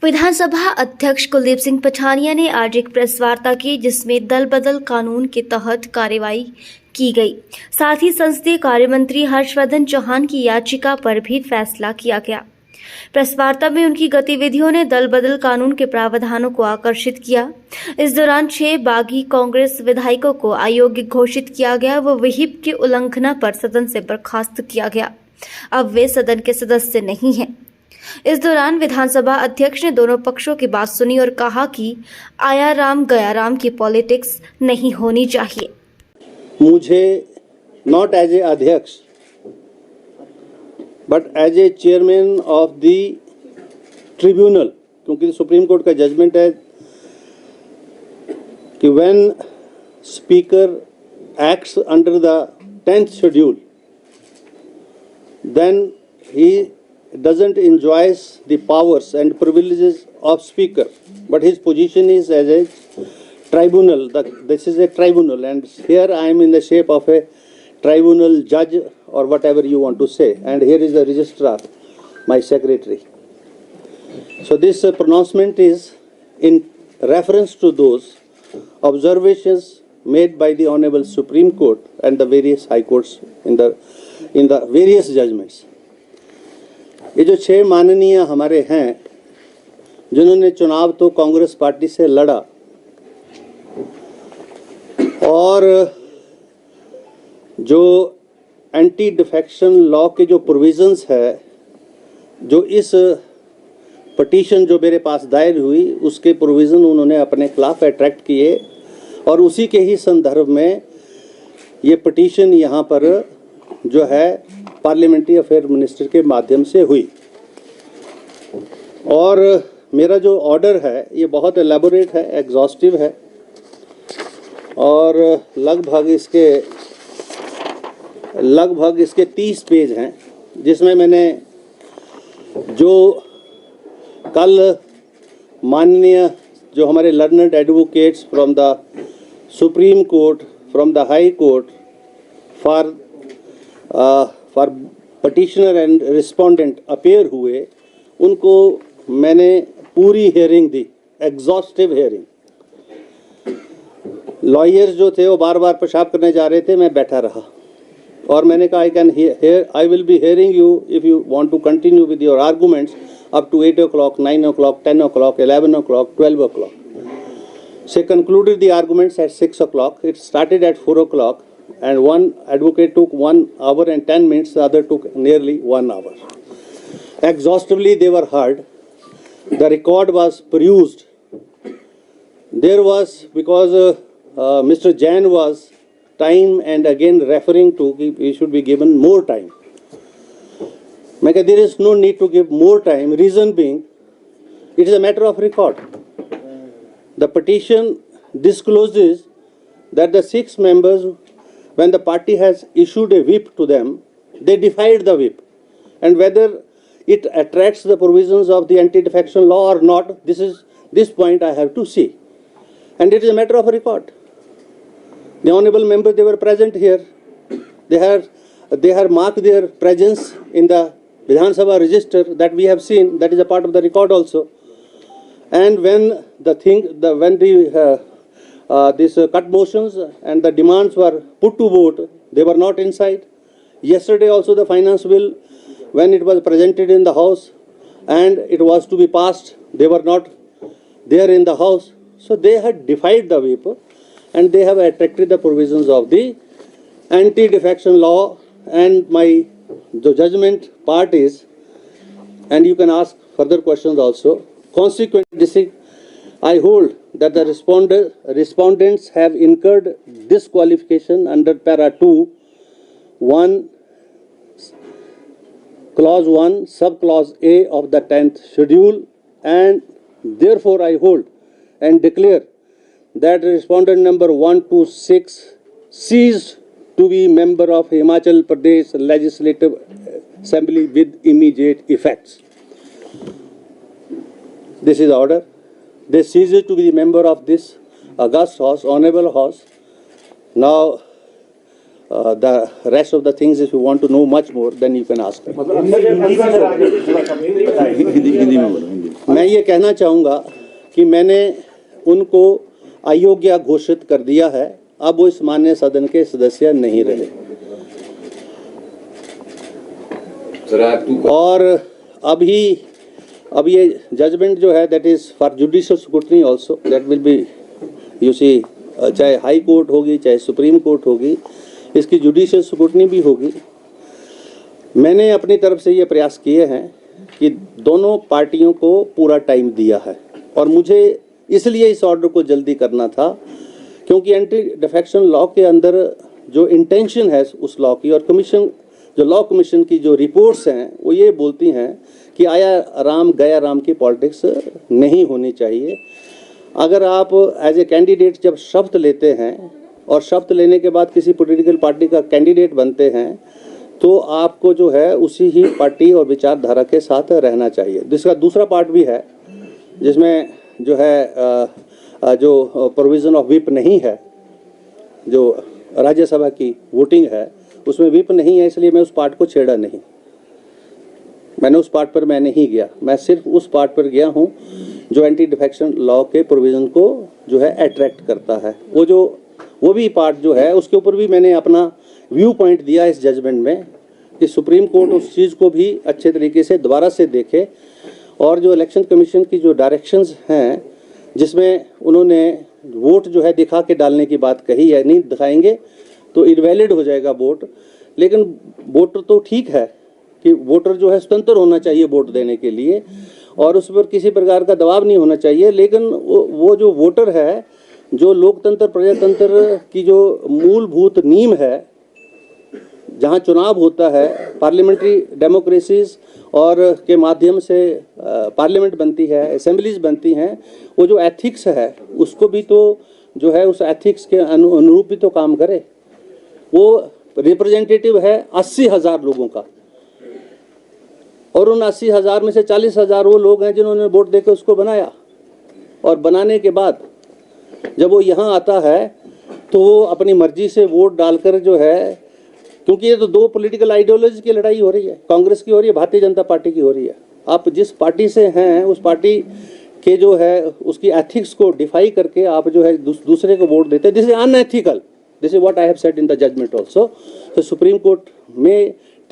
विधानसभा अध्यक्ष कुलदीप सिंह पठानिया ने आज एक प्रेस वार्ता की जिसमें दल बदल कानून के तहत कार्रवाई की गई। साथ ही संसदीय कार्य मंत्री हर्षवर्धन चौहान की याचिका पर भी फैसला किया गया। प्रेस वार्ता में उनकी गतिविधियों ने दल बदल कानून के प्रावधानों को आकर्षित किया। इस दौरान 6 बागी कांग्रेस विधायकों को अयोग्य घोषित किया गया व व्हिप के उल्लंघना पर सदन से बर्खास्त किया गया। अब वे सदन के सदस्य नहीं हैं। इस दौरान विधानसभा अध्यक्ष ने दोनों पक्षों की बात सुनी और कहा कि आया राम गया राम की पॉलिटिक्स नहीं होनी चाहिए। मुझे नॉट एज ए अध्यक्ष but as a chairman of the tribunal, क्योंकि सुप्रीम कोर्ट का जजमेंट है कि when speaker acts under the 10th schedule then he doesn't enjoys the powers and privileges of speaker, but his position is as a tribunal. This is a tribunal, and here I am in the shape of a tribunal judge or whatever you want to say, and here is the registrar, my secretary. So this pronouncement is in reference to those observations made by the Honorable Supreme Court and the various high courts in the various judgments. ये जो 6 माननीय हमारे हैं जिन्होंने चुनाव तो Congress party से लड़ा और जो एंटी डिफेक्शन लॉ के जो प्रोविजंस है, जो इस पिटीशन जो मेरे पास दायर हुई उसके प्रोविज़न उन्होंने अपने खिलाफ अट्रैक्ट किए और उसी के ही संदर्भ में ये पिटीशन यहाँ पर जो है पार्लियामेंट्री अफेयर मिनिस्टर के माध्यम से हुई। और मेरा जो ऑर्डर है ये बहुत एलैबोरेट है, एग्जॉस्टिव है और लगभग इसके 30 पेज हैं, जिसमें मैंने जो कल माननीय जो हमारे learned advocates from the supreme court, from the high court for petitioner and respondent appear हुए, उनको मैंने पूरी हियरिंग दी, एग्जॉस्टिव हियरिंग। लॉयर्स जो थे वो बार बार पेशाब करने जा रहे थे, मैं बैठा रहा और मैंने कहा I will be hearing you if you want to continue with your arguments up to 8 o'clock, 9 o'clock, 10 o'clock, 11 o'clock, 12 o'clock. She concluded the arguments at 6 o'clock. It started at 4 o'clock. And one advocate took 1 hour and 10 minutes, the other took nearly 1 hour. Exhaustively they were heard. The record was perused. There was, because Mr. Jain was time and again referring to he should be given more time. There is no need to give more time. Reason being, it is a matter of record. The petition discloses that the 6 members, when the party has issued a whip to them, they defied the whip. And whether it attracts the provisions of the anti-defection law or not, this point I have to see. And it is a matter of record. The honorable members, they were present here. They have marked their presence in the Vidhan Sabha register that we have seen. That is a part of the record also. And when these cut motions and the demands were put to vote, they were not inside. Yesterday also the finance bill, when it was presented in the house and it was to be passed, they were not there in the house. So they had defied the whip and they have attracted the provisions of the anti-defection law. And the judgment part is, and you can ask further questions also, consequently I hold that the respondents have incurred disqualification under para 2, 1, clause 1, subclause A of the 10th schedule, and therefore I hold and declare that respondent number 1 to 6 ceased to be member of Himachal Pradesh Legislative Assembly with immediate effects. This is order. They ceased to be member of this august house, honorable house. Now, the rest of the things, if you want to know much more, then you can ask me. मैं ये कहना चाहूँगा कि मैंने उनको अयोग्य घोषित कर दिया है, अब वो इस माननीय सदन के सदस्य नहीं रहे। और अब ये जजमेंट जो है that is for judicial scrutiny also, that will be you see, चाहे हाई कोर्ट होगी चाहे सुप्रीम कोर्ट होगी, इसकी जुडिशियल स्क्रूटनी भी होगी। मैंने अपनी तरफ से ये प्रयास किए हैं कि दोनों पार्टियों को पूरा टाइम दिया है, और मुझे इसलिए इस ऑर्डर को जल्दी करना था क्योंकि एंटी डिफेक्शन लॉ के अंदर जो इंटेंशन है उस लॉ की, और कमीशन जो लॉ कमीशन की जो रिपोर्ट्स हैं वो ये बोलती हैं कि आया राम गया राम की पॉलिटिक्स नहीं होनी चाहिए। अगर आप एज ए कैंडिडेट जब शपथ लेते हैं और शपथ लेने के बाद किसी पॉलिटिकल पार्टी का कैंडिडेट बनते हैं तो आपको जो है उसी ही पार्टी और विचारधारा के साथ रहना चाहिए। जिसका दूसरा पार्ट भी है जिसमें जो है जो प्रोविज़न ऑफ व्हिप नहीं है, जो राज्यसभा की वोटिंग है उसमें व्हिप नहीं है, इसलिए मैं उस पार्ट को छेड़ा नहीं। मैंने उस पार्ट पर मैं नहीं गया, मैं सिर्फ उस पार्ट पर गया हूँ जो एंटी डिफेक्शन लॉ के प्रोविज़न को जो है अट्रैक्ट करता है। वो भी पार्ट जो है उसके ऊपर भी मैंने अपना व्यू पॉइंट दिया इस जजमेंट में कि सुप्रीम कोर्ट उस चीज़ को भी अच्छे तरीके से दोबारा से देखे, और जो इलेक्शन कमीशन की जो डायरेक्शंस हैं जिसमें उन्होंने वोट जो है दिखा के डालने की बात कही है, नहीं दिखाएंगे तो इनवैलिड हो जाएगा वोट। लेकिन वोटर तो ठीक है कि वोटर जो है स्वतंत्र होना चाहिए वोट देने के लिए और उस पर किसी प्रकार का दबाव नहीं होना चाहिए, लेकिन वो जो वोटर है, जो लोकतंत्र प्रजातंत्र की जो मूलभूत नींव है, जहाँ चुनाव होता है, पार्लियामेंट्री डेमोक्रेसीज और के माध्यम से पार्लियामेंट बनती है, असेंबलीज बनती हैं, वो जो एथिक्स है उसको भी तो जो है उस एथिक्स के अनुरूप भी तो काम करे। वो रिप्रेजेंटेटिव है 80,000 लोगों का, और उन 80,000 में से 40,000 वो लोग हैं जिन्होंने वोट देकर उसको बनाया, और बनाने के बाद जब वो यहाँ आता है तो वो अपनी मर्जी से वोट डालकर जो है, क्योंकि ये तो दो पॉलिटिकल आइडियोलॉजी की लड़ाई हो रही है, कांग्रेस की हो रही है, भारतीय जनता पार्टी की हो रही है। आप जिस पार्टी से हैं उस पार्टी के जो है उसकी एथिक्स को डिफाई करके आप जो है दूसरे को वोट देते हैं, this is unethical. This is what I have said in the judgement also. The supreme court may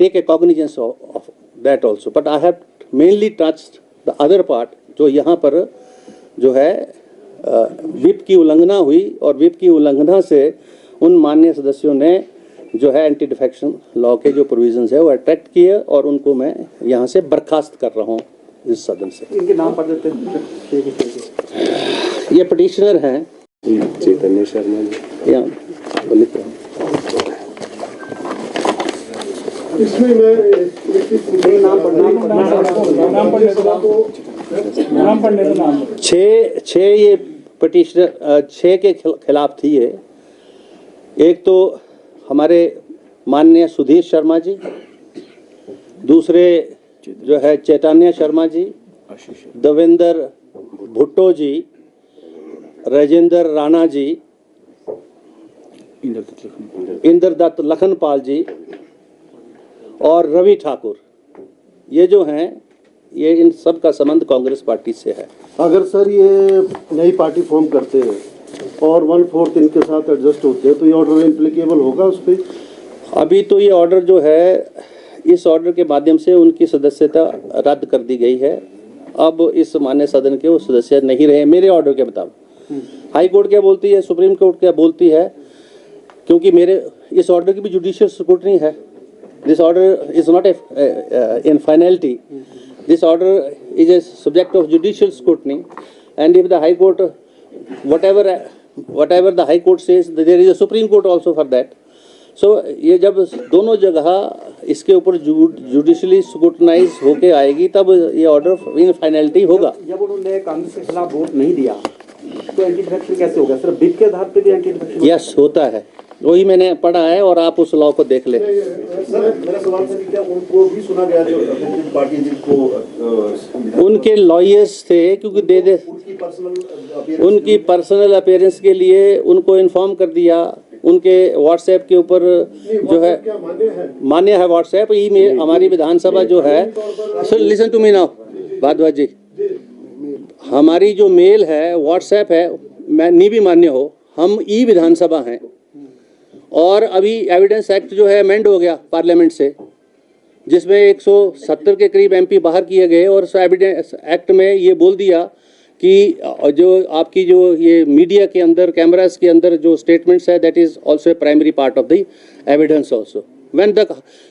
take a cognizance of that also, but I have mainly touched the other part, जो यहाँ पर जो है whip की उल्लंघना हुई, और whip की उल्लंघना से उन माननीय सदस्यों ने जो है एंटी डिफेक्शन लॉ के जो प्रोविजंस है वो अट्रैक्ट किए, और उनको मैं यहाँ से बर्खास्त कर रहा हूँ इस सदन से। इनके नाम पढ़ देते हैं। ये पिटिशनर हैं चैतन्य शर्मा जी, यहाँ लिख रहा हूँ। इसमें मैं नाम पढ़ने का नाम छः ये पिटिशनर 6 के खिलाफ थी ये। एक तो हमारे माननीय सुधीर शर्मा जी, दूसरे जो है चैतन्य शर्मा जी, देवेंद्र भुट्टो जी, राजेंद्र राणा जी, इंद्रदत्त लखनपाल जी और रवि ठाकुर। ये जो हैं ये इन सब का संबंध कांग्रेस पार्टी से है। अगर सर ये नई पार्टी फॉर्म करते हैं और 1/4 इनके साथ एडजस्ट होते हैं तो ये ऑर्डर इम्प्लीकेबल होगा उस पर? अभी तो ये ऑर्डर जो है, इस ऑर्डर के माध्यम से उनकी सदस्यता रद्द कर दी गई है। अब इस माननीय सदन के वो सदस्य नहीं रहे मेरे ऑर्डर के मुताबिक। हाई कोर्ट क्या बोलती है, सुप्रीम कोर्ट क्या बोलती है, क्योंकि मेरे इस ऑर्डर की भी जुडिशियल स्क्रूटनी है। This order is not in finality, this order is a subject of judicial scrutiny, and if the high court whatever the high court says, there is a supreme court also for that. So ये जब दोनों जगह इसके ऊपर judicially scrutinise होके आएगी तब ये ऑर्डर इन फाइनलिटी होगा। जब उन्होंने कांग्रेस के खिलाफ वोट नहीं दिया तो एंटी डिफेक्शन कैसे होगा? सिर्फ व्हिप के आधार पे भी एंटी डिफेक्शन? यस, होता है, वही मैंने पढ़ा है, और आप उस लॉ को देख ले। मेरा सवाल था कि क्या उनको भी सुना गया जो पार्टी जिनको उनके लॉयर्स थे, क्योंकि उनकी पर्सनल अपीयरेंस के लिए उनको इन्फॉर्म कर दिया। उनके व्हाट्सएप के ऊपर जो है मान्य है व्हाट्सएप ईमेल। हमारी विधानसभा जो है, listen to me now Bhardwaj ji, हमारी जो मेल है, व्हाट्सएप है, मैं नहीं भी मान्य हो, हम ई विधानसभा हैं और अभी एविडेंस एक्ट जो है अमेंड हो गया पार्लियामेंट से, जिसमें 170 के करीब एमपी बाहर किए गए और उस एविडेंस एक्ट में ये बोल दिया कि जो आपकी जो ये मीडिया के अंदर, कैमरास के अंदर जो स्टेटमेंट्स है, that is also a primary part of the evidence also. When the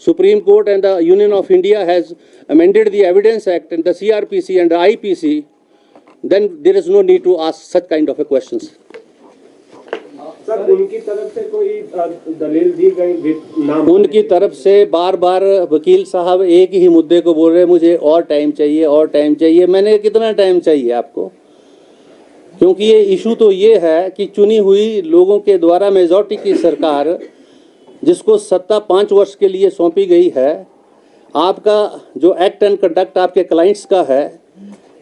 Supreme Court and the Union of India has amended the Evidence Act and the CRPC and the IPC, then there is no need to ask such kind of a questions. Sir उनकी तरफ से कोई दलील दी गई नाम? उनकी तरफ से बार बार वकील साहब एक ही मुद्दे को बोल रहे हैं, मुझे और टाइम चाहिए, और टाइम चाहिए. मैंने कितना टाइम चाहिए आपको? क्योंकि ये इशू तो ये है कि चुनी हुई लोगों के द्वारा मेजॉरिटी की सरकार, जिसको सत्ता 5 वर्ष के लिए सौंपी गई है, आपका जो एक्ट एंड कंडक्ट आपके क्लाइंट्स का है,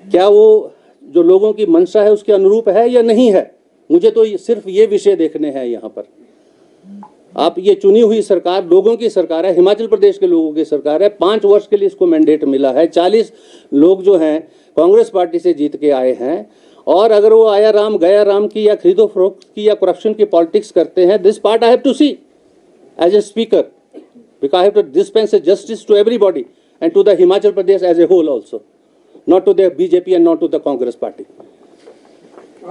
क्या वो जो लोगों की मंशा है उसके अनुरूप है या नहीं है? मुझे तो सिर्फ ये विषय देखने हैं यहाँ पर. आप ये चुनी हुई सरकार लोगों की सरकार है, हिमाचल प्रदेश के लोगों की सरकार है. 5 वर्ष के लिए इसको मैंडेट मिला है. 40 लोग जो हैं कांग्रेस पार्टी से जीत के आए हैं, और अगर वो आया राम गया राम की या खरीदो फरोख्त की या करप्शन की पॉलिटिक्स करते हैं, this part I have to see as a speaker, because I have to dispense a justice to everybody and to the Himachal Pradesh as a whole also, not to the BJP and not to the Congress party.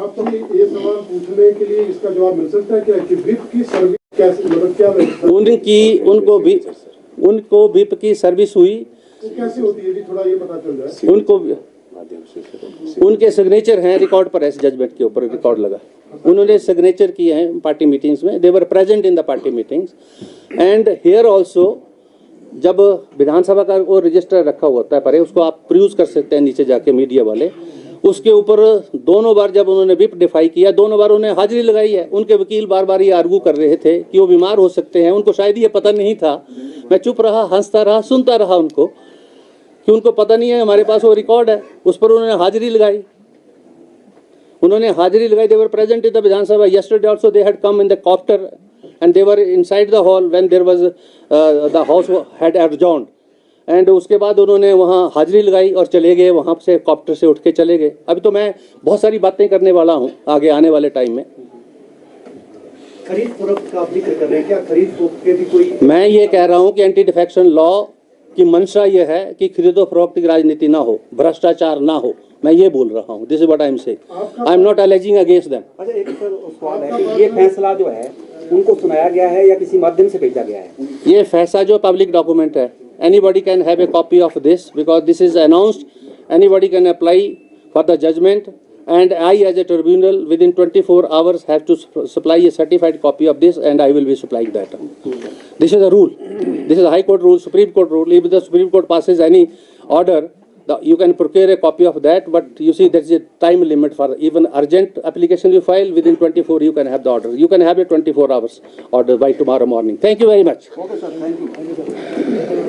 आपसे ये सवाल पूछने के लिए इसका जवाब मिल सकता है क्या कि विप की सर्विस कैसे, मतलब क्या उनको विप की सर्विस हुई, कैसे होती है जी, थोड़ा ये पता चल जाए. उनको उनके सिग्नेचर हैं रिकॉर्ड पर, ऐसे जजमेंट के ऊपर रिकॉर्ड लगा, उन्होंने सिग्नेचर किए हैं पार्टी मीटिंग्स में. They were present in the party meetings and here also. जब विधानसभा का वो रजिस्टर रखा होता है परे, उसको आप प्रूव कर सकते हैं नीचे जाके मीडिया वाले. उसके ऊपर दोनों बार जब उन्होंने विप डिफाई किया, दोनों बार उन्होंने हाजिरी लगाई है. उनके वकील बार बार ये आर्गू कर रहे थे कि वो बीमार हो सकते हैं. उनको शायद ये पता नहीं था. मैं चुप रहा, हंसता रहा, सुनता रहा उनको, कि उनको पता नहीं है. हमारे पास वो रिकॉर्ड है, उस पर उन्होंने हाजिरी लगाई. They were present in the Vidhan Sabha. Yesterday also they had come in the copter and they were inside the hall when there was the house had adjourned. And उसके बाद उन्होंने वहाँ हाजिरी लगाई और चले गए, वहाँ से कॉप्टर से उठ के चले गए. अभी तो मैं बहुत सारी बातें करने वाला हूँ आगे आने वाले टाइम में. खरीद फरोख्त का जिक्र कर रहे हैं, क्या खरीद फरोख्त के भी कोई? मैं ये कह रहा हूँ कि एंटी डिफेक्शन लॉ की मंशा ये है कि खरीदो फरोख्त की राजनीति ना हो, भ्रष्टाचार ना हो. मैं ये बोल रहा हूँ. This is what I am saying. I am not aliasing against them. अच्छा, एक सवाल है कि ये फैसला जो है उनको सुनाया गया है या किसी माध्यम से भेजा गया है? ये फैसला जो पब्लिक डॉक्यूमेंट है, anybody can have a copy of this because this is announced. Anybody can apply for the judgment, and I as a tribunal within 24 hours have to supply a certified copy of this, and I will be supplying that. This is a rule. This is a High Court rule, Supreme Court rule. If the Supreme Court passes any order, you can procure a copy of that, but you see there is a time limit for even urgent application you file. Within 24 you can have the order. You can have a 24 hours order by tomorrow morning. Thank you very much. Okay, sir. Thank you.